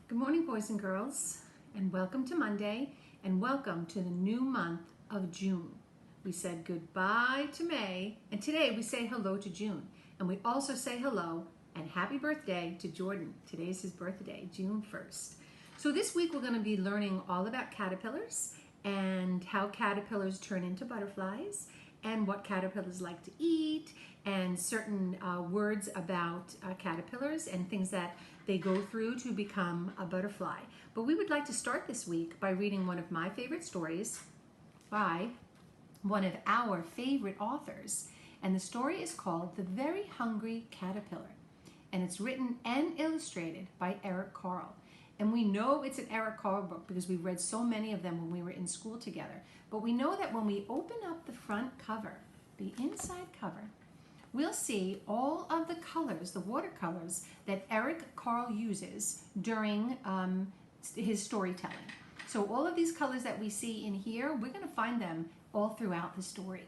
Good morning, boys and girls, and welcome to Monday, and welcome to the new month of June. We said goodbye to May, and today we say hello to June. And we also say hello and happy birthday to Jordan. Today's his birthday, June 1st. So this week we're going to be learning all about caterpillars and how caterpillars turn into butterflies and what caterpillars like to eat and certain words about caterpillars and things that they go through to become a butterfly. But we would like to start this week by reading one of my favorite stories by one of our favorite authors. And the story is called The Very Hungry Caterpillar. And it's written and illustrated by Carle. And we know it's an Carle book because we read so many of them when we were in school together. But we know that when we open up the front cover, the inside cover, we'll see all of the colors, the watercolors that Carle uses during his storytelling. So all of these colors that we see in here, we're going to find them all throughout the story.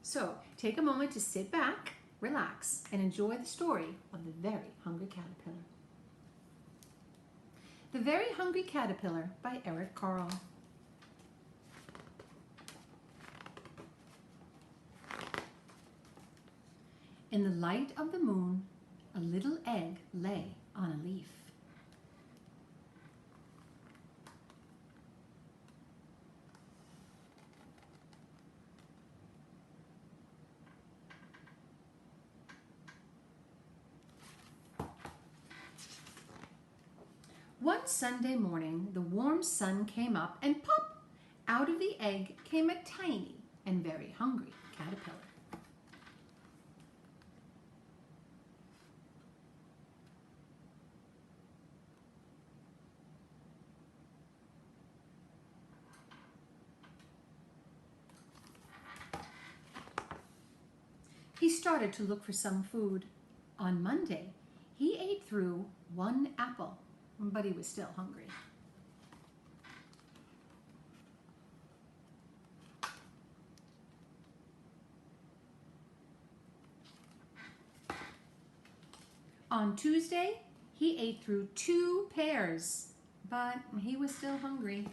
So take a moment to sit back, relax, and enjoy the story of The Very Hungry Caterpillar. The Very Hungry Caterpillar by Carle. In the light of the moon, a little egg lay on a leaf. One Sunday morning, the warm sun came up and pop! Out of the egg came a tiny and very hungry caterpillar. He started to look for some food. On Monday, he ate through one apple, but he was still hungry. On Tuesday, he ate through 2 pears, but he was still hungry.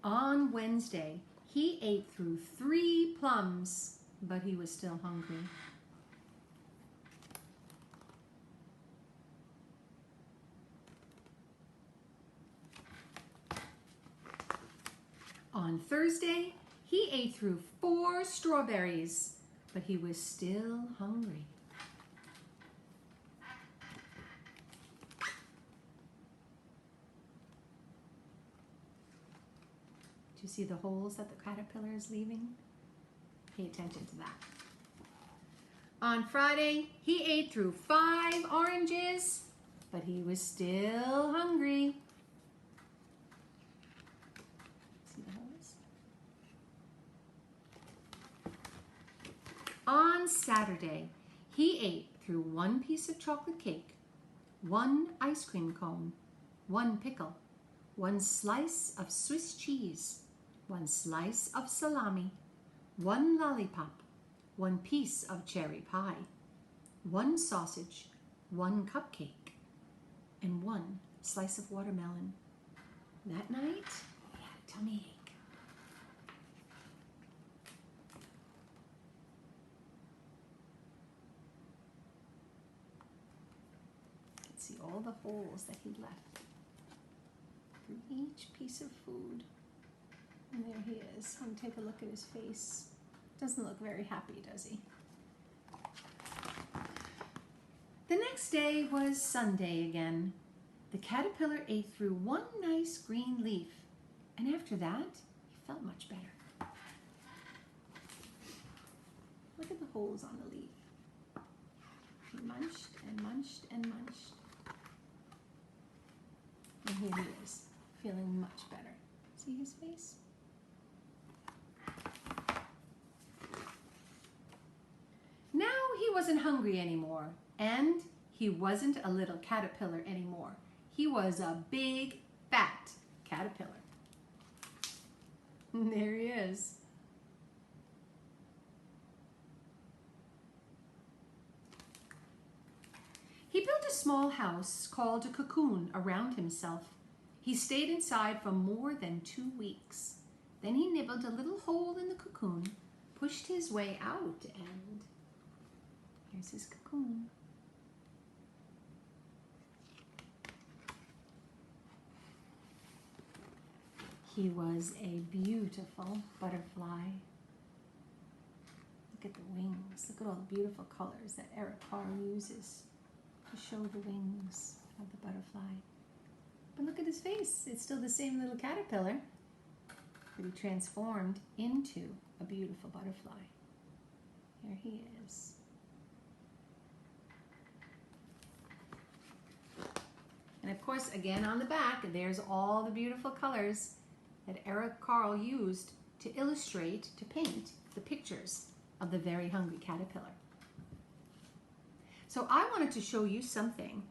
On Wednesday, he ate through 3 plums, but he was still hungry. On Thursday, he ate through 4 strawberries, but he was still hungry. Do you see the holes that the caterpillar is leaving? Pay attention to that. On Friday, he ate through 5 oranges, but he was still hungry. See the holes? On Saturday, he ate through 1 piece of chocolate cake, 1 ice cream cone, 1 pickle, 1 slice of Swiss cheese, 1 slice of salami, 1 lollipop, 1 piece of cherry pie, 1 sausage, 1 cupcake, and 1 slice of watermelon. That night, he had a tummy ache. You can see all the holes that he left through each piece of food. And there he is. I'm going to take a look at his face. Doesn't look very happy, does he? The next day was Sunday again. The caterpillar ate through 1 nice green leaf, and after that, he felt much better. Look at the holes on the leaf. He munched and munched and munched. And here he is, feeling much better. See his face? Now he wasn't hungry anymore, and he wasn't a little caterpillar anymore. He was a big, fat caterpillar. And there he is. a small house called a cocoon around himself. He stayed inside for more than 2 weeks. Then he nibbled a little hole in the cocoon, pushed his way out, and here's his cocoon. He was a beautiful butterfly. Look at the wings. Look at all the beautiful colors that Carle uses to show the wings of the butterfly. But look at his face. It's still the same little caterpillar, but he transformed into a beautiful butterfly. Here he is. And of course, again on the back, there's all the beautiful colors that Carle used to illustrate, to paint the pictures of the very hungry caterpillar. So I wanted to show you something,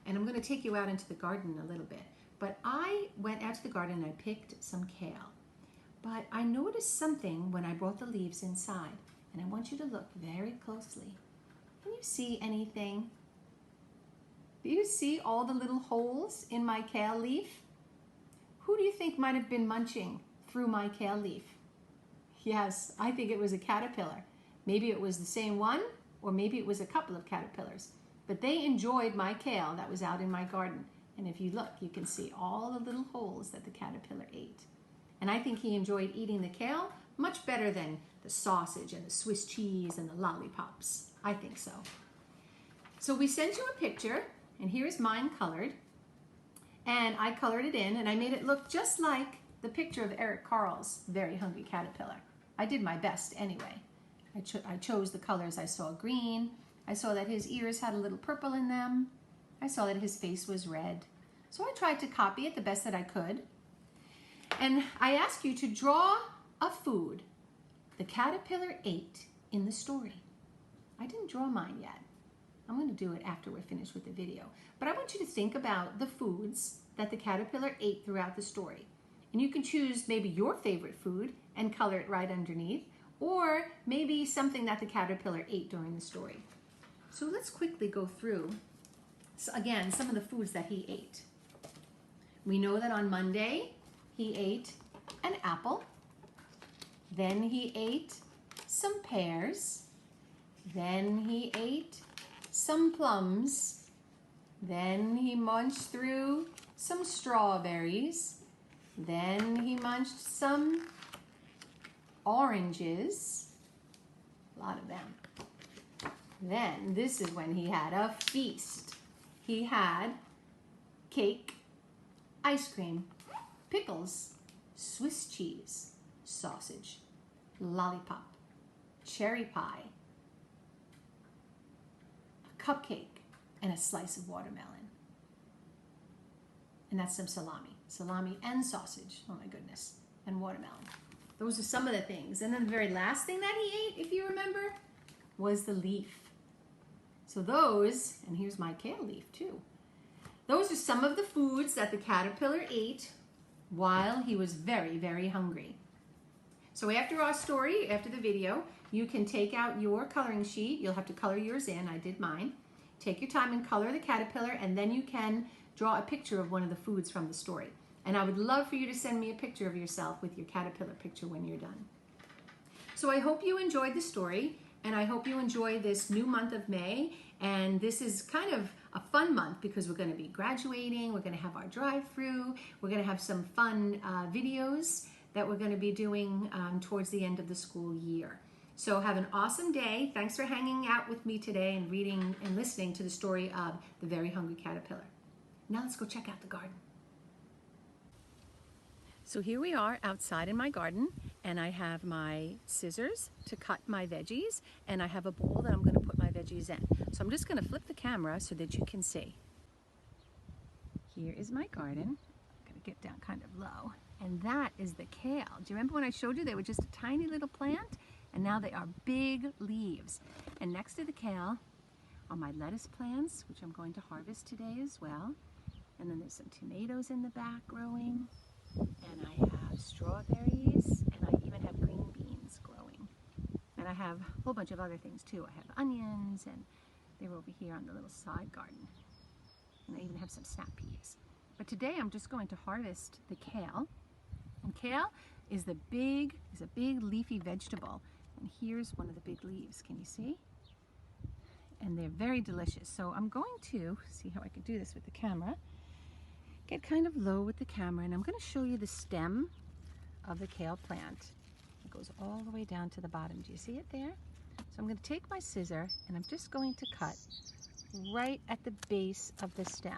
and I'm going to take you out into the garden a little bit. But I went out to the garden and I picked some kale. But I noticed something when I brought the leaves inside, and I want you to look very closely. Can you see anything? Do you see all the little holes in my kale leaf? Who do you think might have been munching through my kale leaf? Yes, I think it was a caterpillar. Maybe it was the same one, or maybe it was a couple of caterpillars. But they enjoyed my kale that was out in my garden. And if you look, you can see all the little holes that the caterpillar ate. And I think he enjoyed eating the kale much better than the sausage and the Swiss cheese and the lollipops. I think so. So we sent you a picture, and here's mine colored. And I colored it in, and I made it look just like the picture of Carle's very hungry caterpillar. I did my best anyway. I chose the colors. I saw green. I saw that his ears had a little purple in them. I saw that his face was red. So I tried to copy it the best that I could. And I asked you to draw a food the caterpillar ate in the story. I didn't draw mine yet. I'm going to do it after we're finished with the video. But I want you to think about the foods that the caterpillar ate throughout the story. And you can choose maybe your favorite food and color it right underneath, or maybe something that the caterpillar ate during the story. So let's quickly go through, again, some of the foods that he ate. We know that on Monday, he ate an apple. Then he ate some pears. Then he ate some plums. Then he munched through some strawberries. Then he munched some oranges, a lot of them. Then this is when he had a feast. He had cake, ice cream, pickles, Swiss cheese, sausage, lollipop, cherry pie, a cupcake, and a slice of watermelon. And that's some salami and sausage, oh my goodness, and watermelon. Those are some of the things. And then the very last thing that he ate, if you remember, was the leaf. So those, and here's my kale leaf too. Those are some of the foods that the caterpillar ate while he was very, very hungry. So after our story, after the video, you can take out your coloring sheet. You'll have to color yours in. I did mine. Take your time and color the caterpillar, and then you can draw a picture of one of the foods from the story. And I would love for you to send me a picture of yourself with your caterpillar picture when you're done. So I hope you enjoyed the story, and I hope you enjoy this new month of May. And this is kind of a fun month because we're going to be graduating, we're going to have our drive-through, we're going to have some fun videos that we're going to be doing towards the end of the school year. So have an awesome day. Thanks for hanging out with me today and reading and listening to the story of the very hungry caterpillar. Now let's go check out the garden. So here we are outside in my garden, and I have my scissors to cut my veggies, and I have a bowl that I'm going to put my veggies in. So I'm just going to flip the camera so that you can see. Here is my garden. I'm going to get down kind of low. And that is the kale. Do you remember when I showed you they were just a tiny little plant? And now they are big leaves. And next to the kale are my lettuce plants, which I'm going to harvest today as well. And then there's some tomatoes in the back growing. And I have strawberries, and I even have green beans growing. And I have a whole bunch of other things too. I have onions and They were over here on the little side garden. And I even have some snap peas. But today I'm just going to harvest the kale. And kale is a big leafy vegetable. And here's one of the big leaves. Can you see? And they're very delicious. So I'm going to see how I can do this with the camera. Get kind of low with the camera, and I'm going to show you the stem of the kale plant. It goes all the way down to the bottom. Do you see it there? So I'm going to take my scissor and I'm just going to cut right at the base of the stem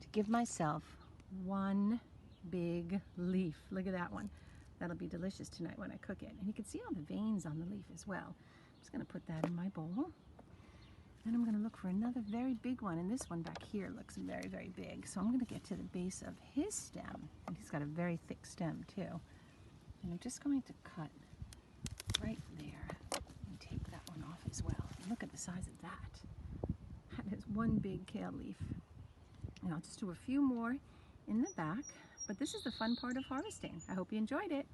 to give myself one big leaf. Look at that one. That'll be delicious tonight when I cook it. And you can see all the veins on the leaf as well. I'm just going to put that in my bowl. Then I'm going to look for another very big one, and this one back here looks very, very big. So I'm going to get to the base of his stem, and he's got a very thick stem too. And I'm just going to cut right there and take that one off as well. Look at the size of that. That is one big kale leaf. And I'll just do a few more in the back, but this is the fun part of harvesting. I hope you enjoyed it.